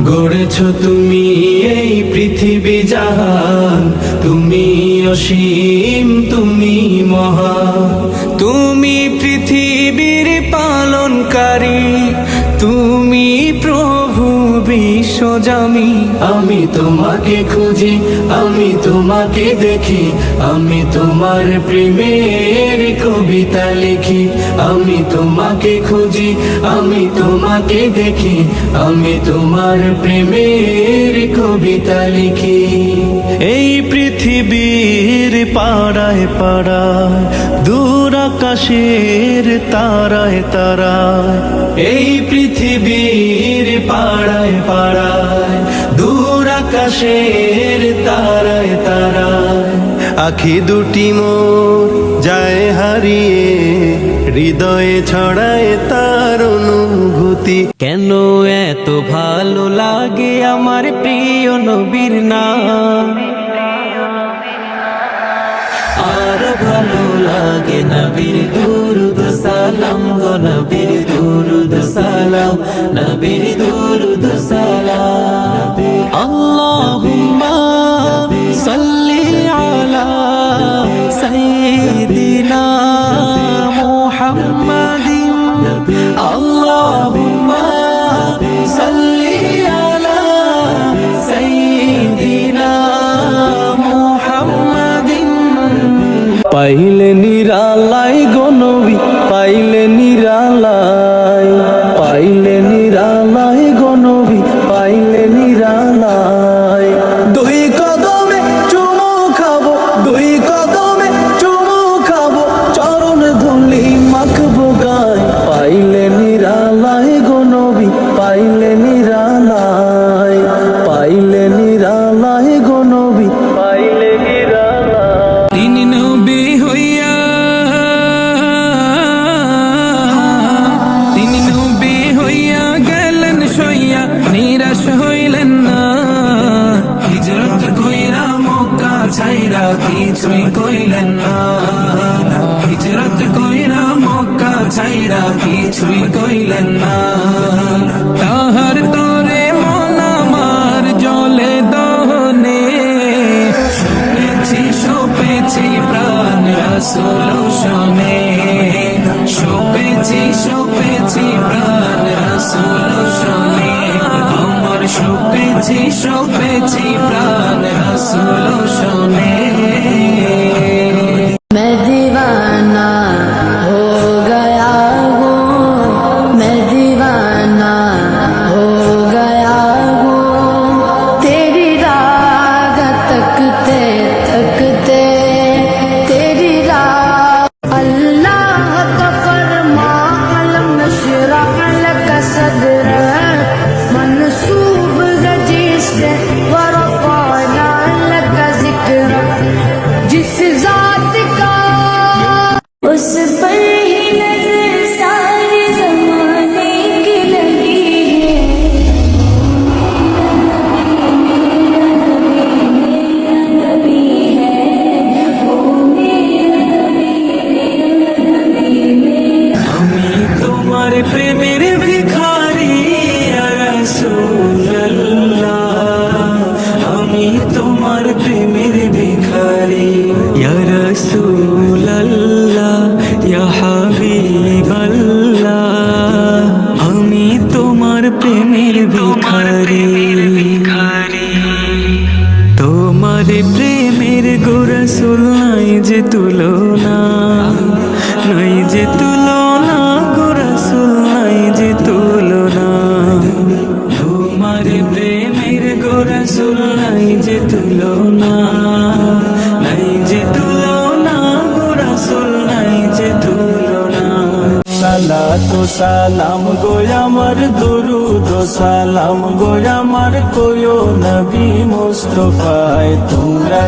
গড়েছ তুমি এই পৃথিবী জাহান, তুমি অসীম, তুমি মহান। তুমি পৃথিবীর পালনকারী, তুমি প্রভু বিশ্বজামি। আমি তোমাকে খুঁজি, আমি তোমাকে দেখি, আমি তোমার প্রেমের কবিতা লিখি। আমি তোমাকে খুঁজি, আমি তোমাকে দেখি, আমি তোমার প্রেমের কবিতা লিখি। এই পৃথিবীর পাড়ায় পাড়ায়, দূর আকাশের তারায় তারায়, এই পৃথিবীর পাড়ায় পাড়ায়, দূর আকাশের তারায় তারায়, আখি দুটি মোর যায় হারিয়ে, হৃদয়ে ছড়ায় তার অনুভূতি। কেন এত ভালো লাগে আমার প্রিয় নবীর নাম, আর ভালো লাগে নবীর দুরুদ সালাম গো, নবীর দুরুদ সালাম, নবীর দুরুদ সালাম। আল্লাহুম্মা সাল্লি আলা সাইয়্যিদিনা মুহাম্মাদিন, আল্লাহুম্মা সাল্লি আলা সাইয়্যিদিনা মুহাম্মাদিন। পাইলে নিরালাই গো নবী, পাইলে নিরালাই, পাইলে নিরালাই গো নবী, পাইলে নিরালাই। দুই কদমে চুমু খাবো, দুই কদমে চুমু খাবো, চরণ ধুলি মাখবো গায়। পাইলে নিরালাই গো নবী, পাইলে নিরালাই, পাইলে নিরালাই গো নবী, পাইলে নিরালাই। তিনি নবী হইয়া, তিনি নবী হইয়া গেলেন সইয়া, নিরাশ হইলেন না। হিজরত কইরা মক্কা ছাইরা কিছুই কইলেন না, হিজরত কইরা মক্কা ছাইরা কিছুই কইলেন না। তাহার তরে মন আমার জলে দহনে, শুনেছি সপেছি প্রাণ রাসূল শোনে, শুনেছি সপেছি প্রাণ রাসূল শোনে, আমার শুনেছি সপেছি প্রাণ রাসূল শোনে। मैं दीवाना हो गया हूँ, मैं दीवाना हो गया हूँ, तेरी राह तकते तकते, तेरी राह। अल्लाह का फरमा अलम नशरह लक सदरक, मनसूब जिससे वरफ़अना लक ज़िक्रक। जिस ज़ात का उस पर ही नज़र सारे ज़माने की लगी है। मेरा नबी है, वो मेरा नबी, আমি তোমার প্রেমের ভিখারি ইয়া রাসূলুল্লাহ, আমি তোমার প্রেমের ভিখারি ইয়া রাসূলুল্লাহ, ইয়া হাবিবাল্লাহ, আমি তোমার প্রেমের ভিখারি। তোমার প্রেমের গো রাসূল নাই যে তুলনা, নাই যে তুলনা গো রাসূল, নাই যে তুলনা। তোমার প্রেমের গো রাসূল নাই যে তুলনা, নাই যে তুলনা গো রাসূল, নাই যে তুলনা। সালাতু সালাম গো আমার, দুরুদ সালাম গো আমার, কোয় নবী মুস্তাফায় তোমরা।